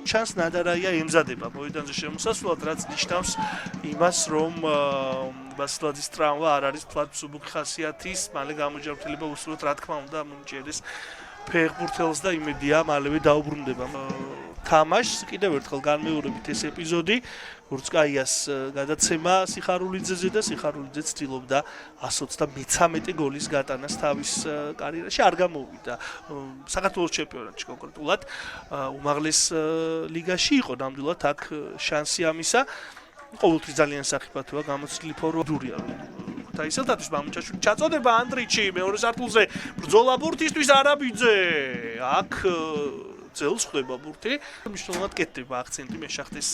ჩანს ნადარაია ემზადება მოედანზე შემოსასვლად, რაც ნიშნავს იმას, რომ ბასილაძის ტრავმა არ არის ფლად მსუბუქი ხასიათის, მალე გამოჯანმრთელება უსურვოთ, რა თქმა უნდა, მომჭერეს ფეხბურთელს და იმედია მალევე დაუბრუნდება თამაშს. კიდევ ერთხელ განმეორებით ეს ეპიზოდი გურცკაიას გადაცემა სიხარულიძეზე და სიხარულიძე ცდილობდა 123 გოლის გატანას თავის კარიერაში, არ გამოვიდა საქართველოს ჩემპიონატში კონკრეტულად უმაღლეს ლიგაში იყო ნამდვილად აქ შანსი ამისა. ყოველთვის ძალიან სახიფათოა გამოცდილი ფორვარდურია ქუთაისელთათვის მამუჩაშვილი ჩაწოდება ანდრიჩი მეორე სართულზე ბრძოლა ბურთისთვის არაბიძე აქ ძელს ხდება ბურთი მნიშვნელოვნად კეთდება აქცენტი მეშახტის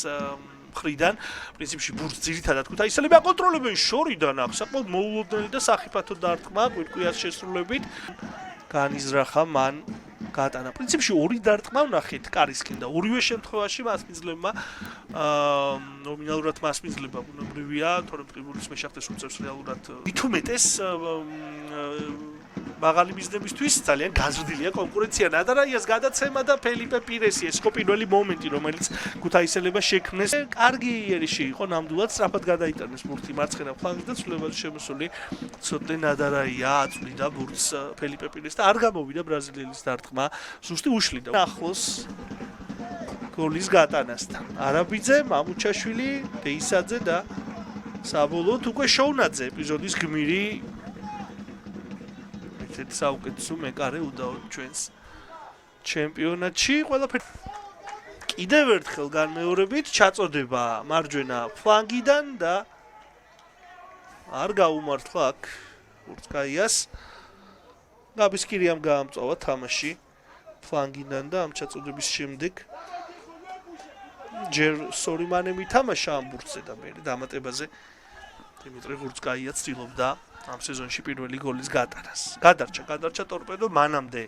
მხრიდან პრინციპში ბურთს ძირითადად ქუთაისელები აკონტროლებენ შორიდან აქ საკმაოდ მოულოდნელი და სახიფათო დარტყმა კვირკვიას შესრულებით განიზრახა მან გატანა. პრინციპში ორი დარტყმა ვნახეთ კარისკენ და ორივე შემთხვევაში მასპინძლებმა ნომინალურად მასპინძლება ბუნებრივია, თორემ ტყიბულის მეშახტეს უწევს რეალურად მithumetes მაღალი მიზნებისთვის ძალიან გაზრდილია კონკურენცია. ნადარაიას გადაცემა და ფელიპე პირესი ეს იყო პირველი მომენტი, რომელიც ქუთაისელებმა შექმნეს. კარგი იერიში იყო ნამდვილად სწრაფად გადაიტანეს ბურთი მარცხენა ფლანგზე და ცვლილებაზე შემოსული ცოტნე ნადარაია აწვდიდა ბურთს ფელიპე პირეს და არ გამოვიდა ბრაზილიის დარტყმა. ზუსტი უშლიდა ახლოს გოლის გატანასთან. არაბიძე, მამუჩაშვილი, დეისაძე და საბოლოოდ უკვე შოუნაძე ეპიზოდის გმირი ერთ საუკეთესო მეკარე უდაოდ ჩვენს ჩემპიონატში. ყველაფერი კიდევ ერთხელ განმეორებით ჩაწოდება მარჯვენა ფლანგიდან და არ გაუმართლა აქ გურცკაიას. გაბისკირიამ გაამწვა თამაში ფლანგიდან და ამ ჩაწოდების შემდეგ ჯერ სორიმანემ ითამაშა ამ ბურთზე და მე დამატებაზე დიმიტრი გურცკაია ცდილობდა ამ სეზონში პირველი გოლის გატანას. გადარჩა ტორპედო მანამდე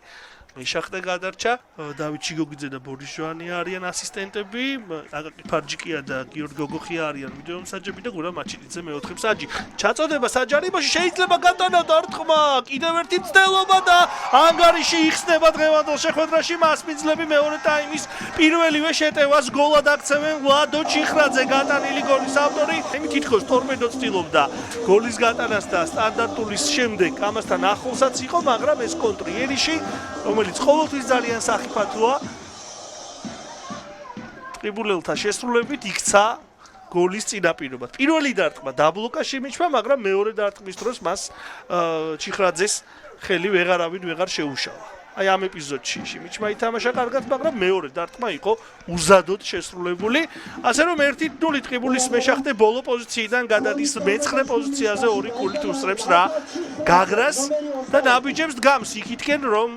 მეშახტე გადარჩა დავით ჩიგოგიძე და ბორის ჟვანი არიან ასისტენტები, აკაკი ფარჯიკია და გიორგი გოგოხია არიან ვიდეო მსაჯები და გურამ მაჩიძე მეოთხე მსაჯი. ჩაწოდება საჯარიმოში შეიძლება გატანა დარტყმა, კიდევ ერთი მცდელობა და ანგარიში იხსნება დღევანდელ შეხვედრაში მასპინძლები მეორე ტაიმის პირველივე შეტევას გოლად აქცევენ ვლადო ჩიხრაძე გატანილი გოლის ავტორი. იმით თითქოს ტორპედო ცდილობდა გოლის გატანას და სტანდარტულის შემდეგ ამასთან ახლოსაც იყო, მაგრამ ეს კონტრიერიში რომელიც ყოველთვის ძალიან სახიფათოა ტყიბულელთა შესრულებით იქცა გოლის წინაპირობად. პირველი დარტყმა დაბლოკა შემიჩმა, მაგრამ მეორე დარტყმის დროს მას ჩიხრაძეს ხელი ვეღარ შეუშავა. აი ამ ეპიზოდში შემიჩმა ითამაშა კარგად, მაგრამ მეორე დარტყმა იყო უზადოდ შესრულებული. ასე რომ 1-0 ტყიბულის მეშახტე ბოლო პოზიციიდან გადადის მე-9 პოზიციაზე ორი ქულით უსწრებს რა გაგრას და ნაბიჯებს დგამს იქითკენ რომ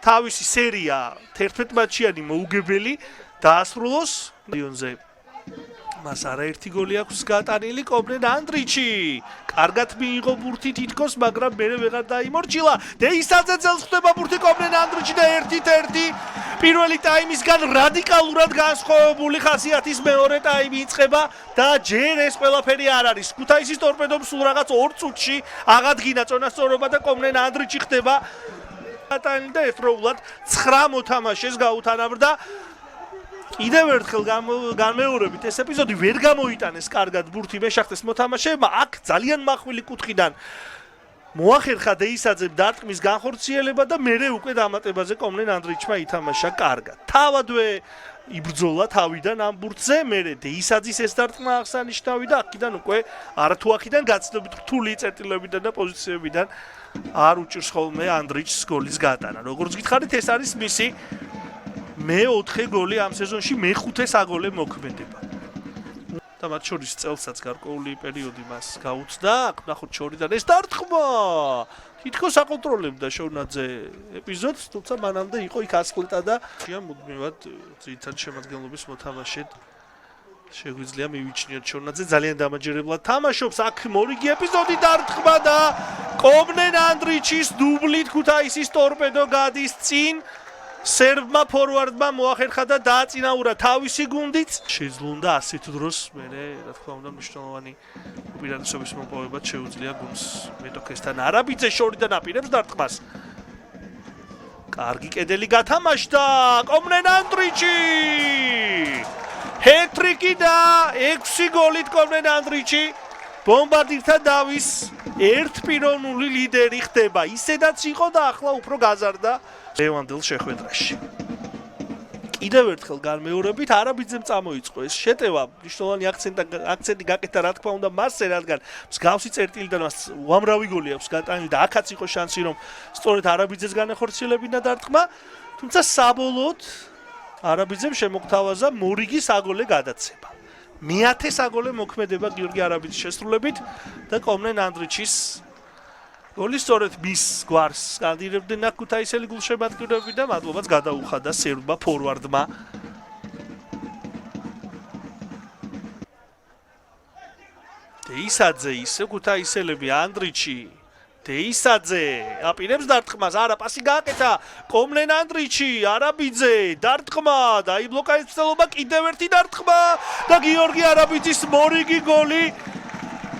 თავისი სერია 11 მატჩიანი მოუგებელი დაასრულოს. დიონზე მას არაერთი გოლი აქვს გატანილი კობნენ ანდრიჩი. კარგად მიიღო ბურთი თითქოს, მაგრამ მე ვეღარ დაიმორჩილა. დეისაძე ძელს ხდება ბურთი კობნენ ანდრიჩი და 1-1 პირველი ტაიმისგან რადიკალურად განსხვავებული ხასიათის მეორე ტაიმი იწყება და ჯერ ეს ყველაფერი არ არის. ქუთაისის ტორპედომ სულ რაღაც 2 წუთში აღადგინა წონასწორობა და კობნენ ანდრიჩი ხდება გატანილი და ერთდროულად 9 მოთამაშეს გაუთანაბრდა. კიდევ ერთხელ განმეორებით ეს ეპიზოდი ვერ გამოიტანეს კარგად ბურთი მეშახტეს მოთამაშეებმა. აქ ძალიან მახვილი კუთხიდან მოახერხა დეისაძემ დარტყმის განხორციელება და მერე უკვე დამატებაზე კობნენ ანდრიჩმა ითამაშა კარგად. თავადვე იბრძოლა თავიდან ამ ბურთზე, მერე დეისაძის ეს დარტყმა აღსანიშნავი და აქედან უკვე არათუ აქედან გაცნობით რთული წერტილებიდან და პოზიციებიდან არ უჭირს ხოლმე ანდრიჩს გოლის გატანა. როგორც გითხარით, ეს არის მისი მე-4 გოლი ამ სეზონში, მე-5 საგოლე მოქმედება. და მათ შორის წელსაც გარკვეული პერიოდი მას გაუწდა. აქ ნახოთ შორიდან ეს დარტყმა. თითქოს აკონტროლებდა შოვნაძე ეპიზოდს, თუმცა მანამდე იყო იქ ასკლეტა და მუდმივად ძირითად შემადგენლობის მოთამაშედ შეგვიძლია მივიჩნიოთ შოვნაძე ძალიან დამაჯერებლად თამაშობს. აქ მორიგი ეპიზოდი დარტყმა და კობნენ ანდრიჩის დუბლით ქუთაისის ტორპედო გადის წინ. სერბმა ფორვარდმა მოახერხა და დააწინაურა თავისი გუნდიც. შეძლონდა ასეთ დროს მერე რა თქმა უნდა მნიშვნელოვანი უპირატესობის მოპოვებად შეუძლია გუნდს მეტოქესთან. არაბიძე შორიდან აპირებს დარტყმას. კარგი კედელი გათამაშდა კომნენ ანდრიჩი ჰეტრიკი და 6 გოლით კომნენ ანდრიჩი ბომბარდირთან დავის ერთპიროვნული ლიდერი ხდება ისედაც იყო და ახლა უფრო გაზარდა ლევანდელ შეხვედრაში კიდევ ერთხელ განმეორებით არაბიძემ წამოიწყო ეს შეტევა მნიშვნელოვანი აქცენტი გაკეთა რა თქმა უნდა მასზე რადგან მსგავსი წერტილიდან მას უამრავი გოლი აქვს გატანილი და აქაც იყო შანსი რომ სწორედ არაბიძეს განეხორციელებინა დარტყმა თუმცა საბოლოოდ არაბიძემ შემოგთავაზა მორიგი საგოლე გადაცემა მე-10 საგოლე მოქმედება გიორგი არაბიძის შესრულებით და კომნენ ანდრიჩის გოლი სწორედ მის გვარს განდირებდნენ აქ ქუთაისელი გულშემატკივრები და მადლობაც გადაუხადა სერბმა ფორვარდმა დეისაძე ისე ქუთაისელები ანდრიჩი დეისაძე აპირებს დარტყმას არა პასი გააკეთა კომნენ ანდრიჩი არაბიძე დარტყმა დაიბლოკა ეს მცდელობა კიდევ ერთი დარტყმა და გიორგი არაბიძის მორიგი გოლი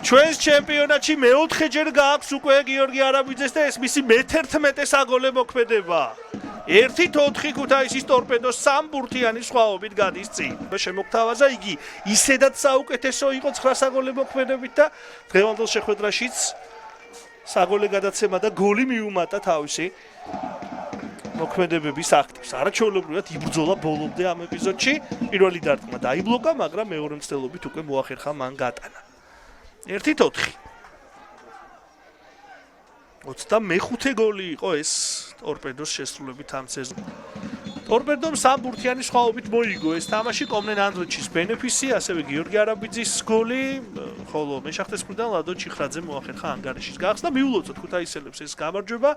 ჩვენს ჩემპიონატში მეოთხეჯერ გააქვს უკვე გიორგი არაბიძეს და ეს მისი მე-11 საგოლე მოქმედება 1-4 ქუთაისის ტორპედოს სამბურთიანი სხვაობით გადის წინ. შემოგთავაზა იგი ისედაც საუკეთესო იყო 9 საგოლე მოქმედებით და დღევანდელ შეხვედრაშიც საგოლე გადაცემა და გოლი მიუმატა თავისი მოქმედებების აქტივს. არაჩვეულებრივად იბრძოლა ბოლომდე ამ ეპიზოდში. პირველი დარტყმა დაიბლოკა, მაგრამ მეორე მცდელობით უკვე მოახერხა მან გატანა. 1-4. 25 გოლი იყო ეს ტორპედოს შესრულებით ამ სეზონში. ტორპედომ სამბურთიანი სხვაობით მოიგო ეს თამაში კომნენ ანდრიჩის ბენეფისი, ასევე გიორგი არაბიძის გოლი, ხოლო მეშახტეს მხრიდან ლადო ჩიხრაძე მოახერხა ანგარიშის გახსნა. მიულოცოთ ქუთაისელებს ეს გამარჯვება.